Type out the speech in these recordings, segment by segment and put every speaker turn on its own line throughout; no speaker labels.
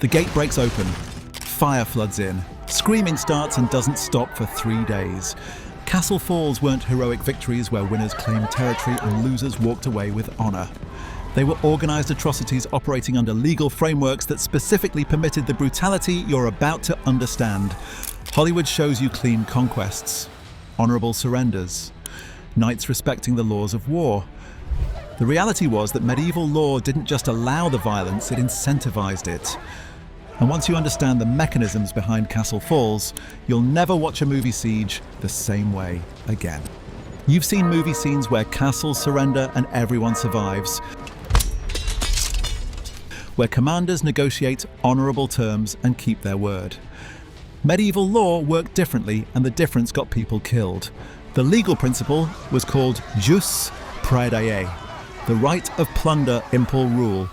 The gate breaks open. Fire floods in. Screaming starts and doesn't stop for 3 days. Castle falls weren't heroic victories where winners claimed territory and losers walked away with honor. They were organized atrocities operating under legal frameworks that specifically permitted the brutality you're about to understand. Hollywood shows you clean conquests, honorable surrenders, knights respecting the laws of war. The reality was that medieval law didn't just allow the violence, it incentivized it. And once you understand the mechanisms behind castle falls, you'll never watch a movie siege the same way again. You've seen movie scenes where castles surrender and everyone survives, where commanders negotiate honorable terms and keep their word. Medieval law worked differently, and the difference got people killed. The legal principle was called Jus Praedae, the right of plunder impel rule.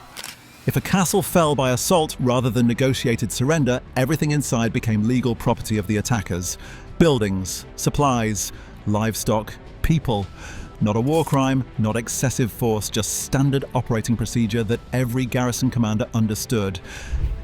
If a castle fell by assault rather than negotiated surrender, everything inside became legal property of the attackers. Buildings, supplies, livestock, people. Not a war crime, not excessive force, just standard operating procedure that every garrison commander understood.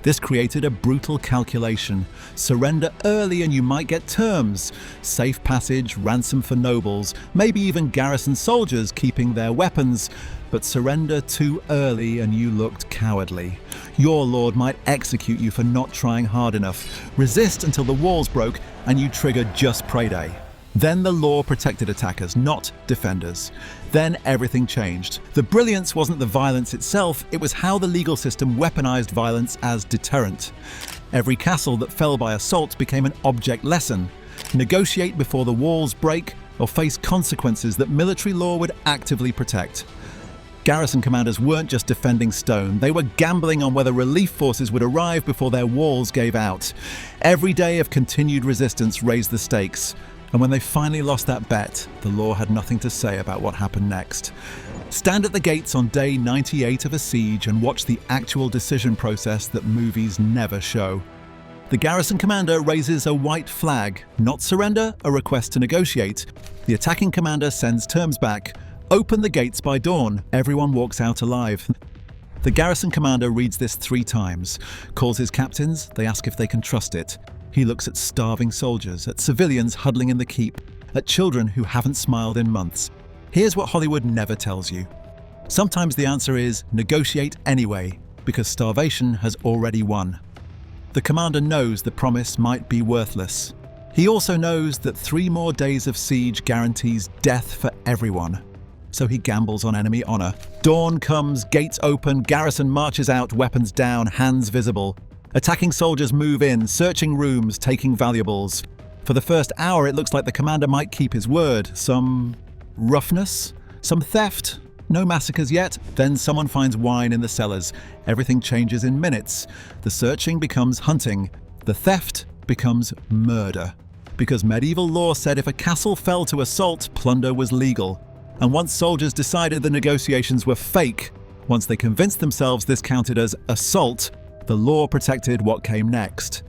This created a brutal calculation. Surrender early and you might get terms. Safe passage, ransom for nobles, maybe even garrison soldiers keeping their weapons. But surrender too early and you looked cowardly. Your lord might execute you for not trying hard enough. Resist until the walls broke and you triggered Jus Praedae. Then the law protected attackers, not defenders. Then everything changed. The brilliance wasn't the violence itself, it was how the legal system weaponized violence as deterrent. Every castle that fell by assault became an object lesson. Negotiate before the walls break or face consequences that military law would actively protect. Garrison commanders weren't just defending stone, they were gambling on whether relief forces would arrive before their walls gave out. Every day of continued resistance raised the stakes. And when they finally lost that bet, the law had nothing to say about what happened next. Stand at the gates on day 98 of a siege and watch the actual decision process that movies never show. The garrison commander raises a white flag, not surrender, a request to negotiate. The attacking commander sends terms back. Open the gates by dawn. Everyone walks out alive. The garrison commander reads this 3 times, calls his captains, they ask if they can trust it. He looks at starving soldiers, at civilians huddling in the keep, at children who haven't smiled in months. Here's what Hollywood never tells you. Sometimes the answer is negotiate anyway, because starvation has already won. The commander knows the promise might be worthless. He also knows that 3 more days of siege guarantees death for everyone. So he gambles on enemy honor. Dawn comes, gates open, garrison marches out, weapons down, hands visible. Attacking soldiers move in, searching rooms, taking valuables. For the first hour, it looks like the commander might keep his word. Some roughness, some theft. No massacres yet. Then someone finds wine in the cellars. Everything changes in minutes. The searching becomes hunting. The theft becomes murder. Because medieval law said if a castle fell to assault, plunder was legal. And once soldiers decided the negotiations were fake, once they convinced themselves this counted as assault, the law protected what came next.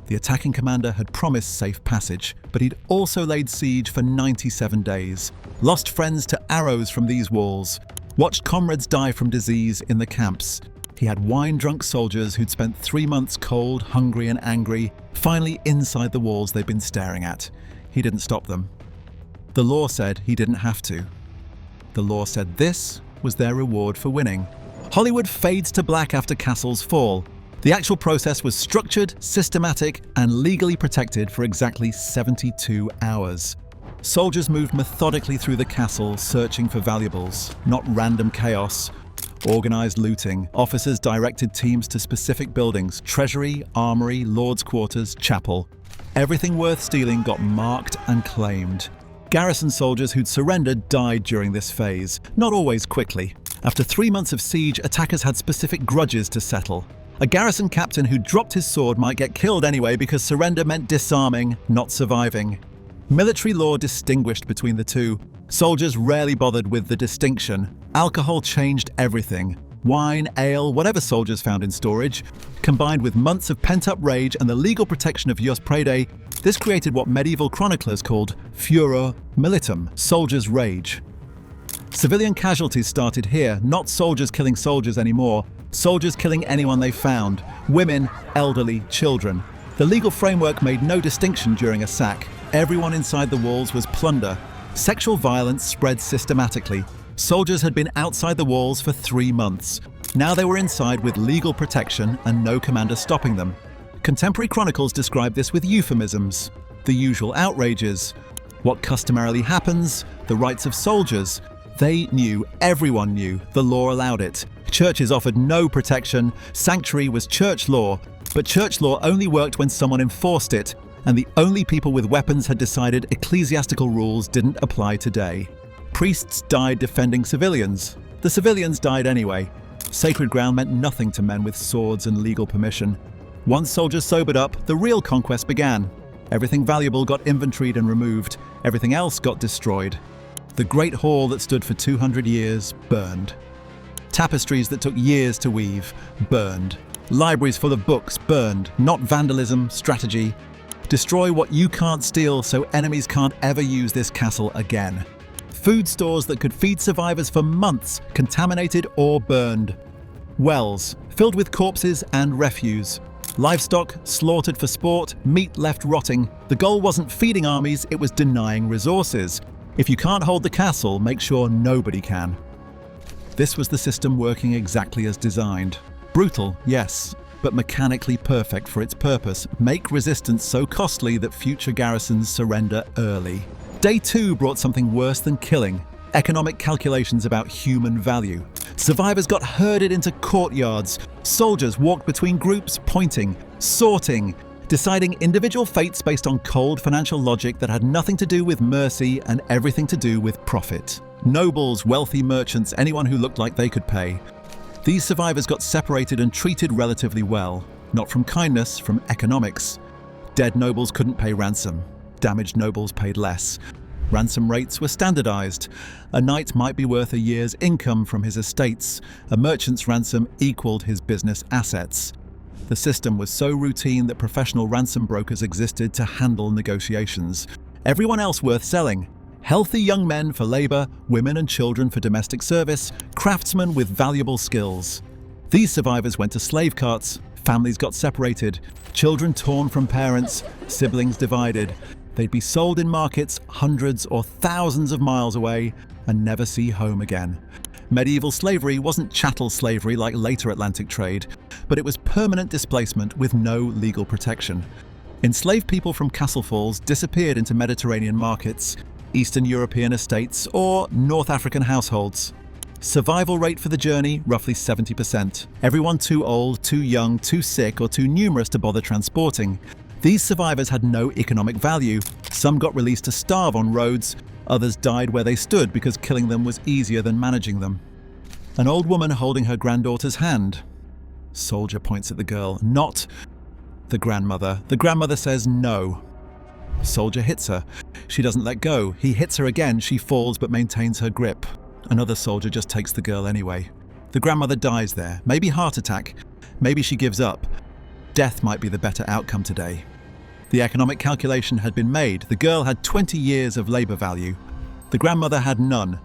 The attacking commander had promised safe passage, but he'd also laid siege for 97 days, lost friends to arrows from these walls, watched comrades die from disease in the camps. He had wine-drunk soldiers who'd spent 3 months cold, hungry and angry, finally inside the walls they'd been staring at. He didn't stop them. The law said he didn't have to. The law said this was their reward for winning. Hollywood fades to black after castles fall. The actual process was structured, systematic, and legally protected for exactly 72 hours. Soldiers moved methodically through the castle, searching for valuables, not random chaos. Organized looting. Officers directed teams to specific buildings: treasury, armory, lord's quarters, chapel. Everything worth stealing got marked and claimed. Garrison soldiers who'd surrendered died during this phase, not always quickly. After 3 months of siege, attackers had specific grudges to settle. A garrison captain who dropped his sword might get killed anyway because surrender meant disarming, not surviving. Military law distinguished between the two. Soldiers rarely bothered with the distinction. Alcohol changed everything. Wine, ale, whatever soldiers found in storage. Combined with months of pent-up rage and the legal protection of Jus Praedae, this created what medieval chroniclers called furor militum, soldiers' rage. Civilian casualties started here, not soldiers killing soldiers anymore. Soldiers killing anyone they found, women, elderly, children. The legal framework made no distinction during a sack. Everyone inside the walls was plunder. Sexual violence spread systematically. Soldiers had been outside the walls for 3 months. Now they were inside with legal protection and no commander stopping them. Contemporary chronicles describe this with euphemisms. The usual outrages. What customarily happens, the rights of soldiers. They knew, everyone knew, the law allowed it. Churches offered no protection, sanctuary was church law, but church law only worked when someone enforced it, and the only people with weapons had decided ecclesiastical rules didn't apply today. Priests died defending civilians. The civilians died anyway. Sacred ground meant nothing to men with swords and legal permission. Once soldiers sobered up, the real conquest began. Everything valuable got inventoried and removed. Everything else got destroyed. The great hall that stood for 200 years burned. Tapestries that took years to weave burned. Libraries full of books burned. Not vandalism, strategy. Destroy what you can't steal so enemies can't ever use this castle again. Food stores that could feed survivors for months contaminated or burned. Wells filled with corpses and refuse. Livestock slaughtered for sport, meat left rotting. The goal wasn't feeding armies, it was denying resources. If you can't hold the castle, make sure nobody can. This was the system working exactly as designed. Brutal, yes, but mechanically perfect for its purpose. Make resistance so costly that future garrisons surrender early. Day 2 brought something worse than killing. Economic calculations about human value. Survivors got herded into courtyards. Soldiers walked between groups, pointing, sorting, deciding individual fates based on cold financial logic that had nothing to do with mercy and everything to do with profit. Nobles, wealthy merchants, anyone who looked like they could pay. These survivors got separated and treated relatively well. Not from kindness, from economics. Dead nobles couldn't pay ransom. Damaged nobles paid less. Ransom rates were standardized. A knight might be worth a year's income from his estates. A merchant's ransom equaled his business assets. The system was so routine that professional ransom brokers existed to handle negotiations. Everyone else worth selling. Healthy young men for labor, women and children for domestic service, craftsmen with valuable skills. These survivors went to slave carts, families got separated, children torn from parents, siblings divided. They'd be sold in markets hundreds or thousands of miles away and never see home again. Medieval slavery wasn't chattel slavery like later Atlantic trade, but it was permanent displacement with no legal protection. Enslaved people from Castle Falls disappeared into Mediterranean markets, Eastern European estates, or North African households. Survival rate for the journey, roughly 70%. Everyone too old, too young, too sick, or too numerous to bother transporting. These survivors had no economic value. Some got released to starve on roads. Others died where they stood because killing them was easier than managing them. An old woman holding her granddaughter's hand. Soldier points at the girl. Not the grandmother. The grandmother says no. Soldier hits her. She doesn't let go. He hits her again. She falls but maintains her grip. Another soldier just takes the girl anyway. The grandmother dies there. Maybe heart attack. Maybe she gives up. Death might be the better outcome today. The economic calculation had been made. The girl had 20 years of labor value. The grandmother had none.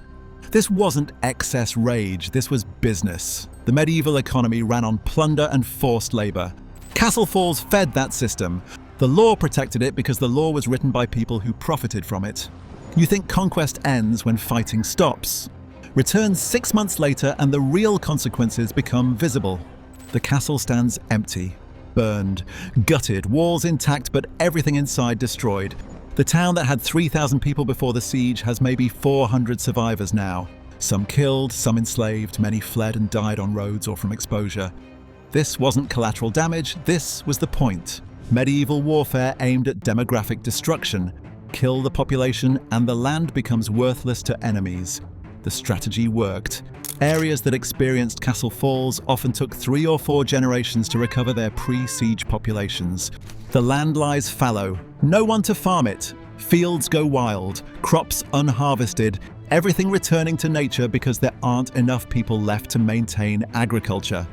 This wasn't excess rage. This was business. The medieval economy ran on plunder and forced labor. Castle Falls fed that system. The law protected it because the law was written by people who profited from it. You think conquest ends when fighting stops. Return 6 months later and the real consequences become visible. The castle stands empty, burned, gutted, walls intact but everything inside destroyed. The town that had 3,000 people before the siege has maybe 400 survivors now. Some killed, some enslaved, many fled and died on roads or from exposure. This wasn't collateral damage, this was the point. Medieval warfare aimed at demographic destruction. Kill the population and the land becomes worthless to enemies. The strategy worked. Areas that experienced Castle Falls often took 3 or 4 generations to recover their pre-siege populations. The land lies fallow, no one to farm it. Fields go wild, crops unharvested, everything returning to nature because there aren't enough people left to maintain agriculture.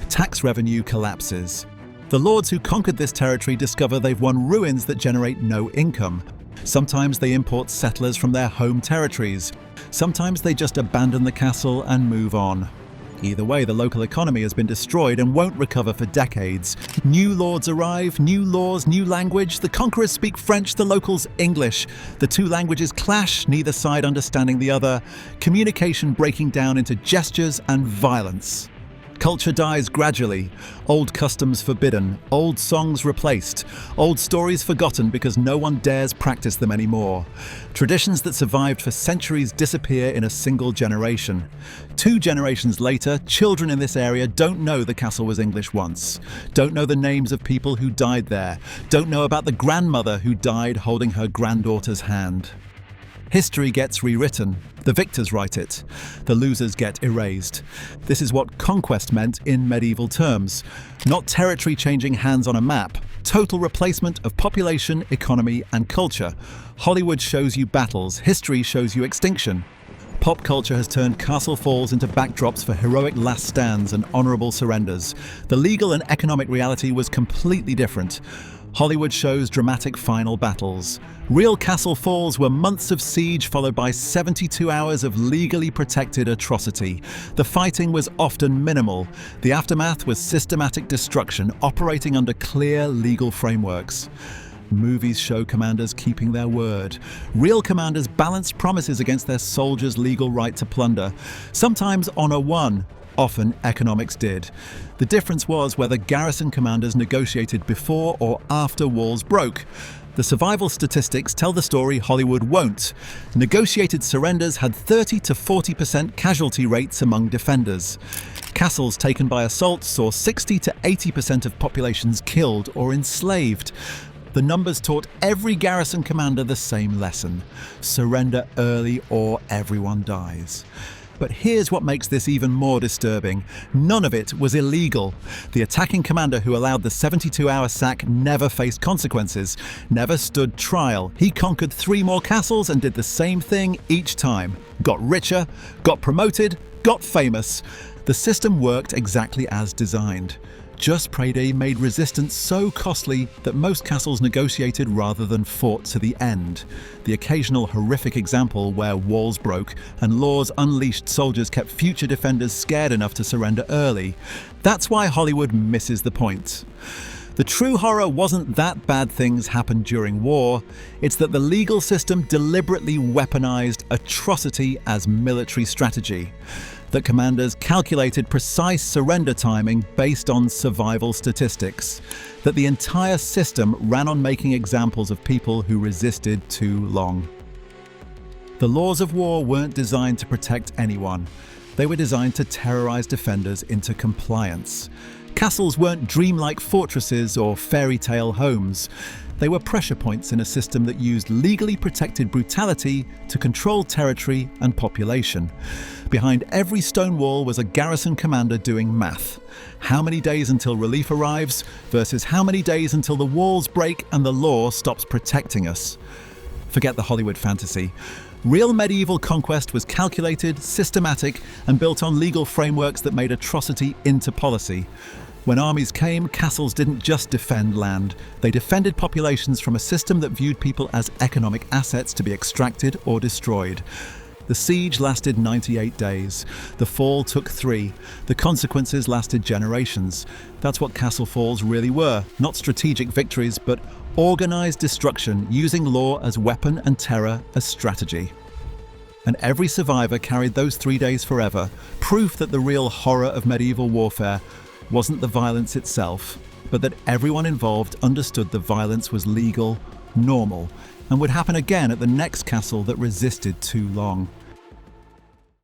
Tax revenue collapses. The lords who conquered this territory discover they've won ruins that generate no income. Sometimes they import settlers from their home territories. Sometimes they just abandon the castle and move on. Either way, the local economy has been destroyed and won't recover for decades. New lords arrive, new laws, new language. The conquerors speak French, the locals English. The two languages clash, neither side understanding the other. Communication breaking down into gestures and violence. Culture dies gradually, old customs forbidden, old songs replaced, old stories forgotten because no one dares practice them anymore. Traditions that survived for centuries disappear in a single generation. 2 generations later, children in this area don't know the castle was English once, don't know the names of people who died there, don't know about the grandmother who died holding her granddaughter's hand. History gets rewritten. The victors write it. The losers get erased. This is what conquest meant in medieval terms. Not territory changing hands on a map. Total replacement of population, economy, and culture. Hollywood shows you battles. History shows you extinction. Pop culture has turned castle falls into backdrops for heroic last stands and honorable surrenders. The legal and economic reality was completely different. Hollywood shows dramatic final battles. Real castle falls were months of siege followed by 72 hours of legally protected atrocity. The fighting was often minimal. The aftermath was systematic destruction operating under clear legal frameworks. Movies show commanders keeping their word. Real commanders balanced promises against their soldiers' legal right to plunder. Sometimes honor won. Often economics did. The difference was whether garrison commanders negotiated before or after walls broke. The survival statistics tell the story Hollywood won't. Negotiated surrenders had 30 to 40% casualty rates among defenders. Castles taken by assault saw 60 to 80% of populations killed or enslaved. The numbers taught every garrison commander the same lesson: surrender early or everyone dies. But here's what makes this even more disturbing. None of it was illegal. The attacking commander who allowed the 72-hour sack never faced consequences, never stood trial. He conquered 3 more castles and did the same thing each time. Got richer, got promoted, got famous. The system worked exactly as designed. Jus Praedae made resistance so costly that most castles negotiated rather than fought to the end. The occasional horrific example where walls broke and laws unleashed soldiers kept future defenders scared enough to surrender early. That's why Hollywood misses the point. The true horror wasn't that bad things happened during war, it's that the legal system deliberately weaponized atrocity as military strategy. That commanders calculated precise surrender timing based on survival statistics. That the entire system ran on making examples of people who resisted too long. The laws of war weren't designed to protect anyone. They were designed to terrorize defenders into compliance. Castles weren't dreamlike fortresses or fairy tale homes. They were pressure points in a system that used legally protected brutality to control territory and population. Behind every stone wall was a garrison commander doing math. How many days until relief arrives versus how many days until the walls break and the law stops protecting us. Forget the Hollywood fantasy. Real medieval conquest was calculated, systematic, and built on legal frameworks that made atrocity into policy. When armies came, castles didn't just defend land. They defended populations from a system that viewed people as economic assets to be extracted or destroyed. The siege lasted 98 days. The fall took 3. The consequences lasted generations. That's what castle falls really were. Not strategic victories, but organized destruction using law as weapon and terror as strategy. And every survivor carried those 3 days forever, proof that the real horror of medieval warfare wasn't the violence itself, but that everyone involved understood the violence was legal, normal, and would happen again at the next castle that resisted too long.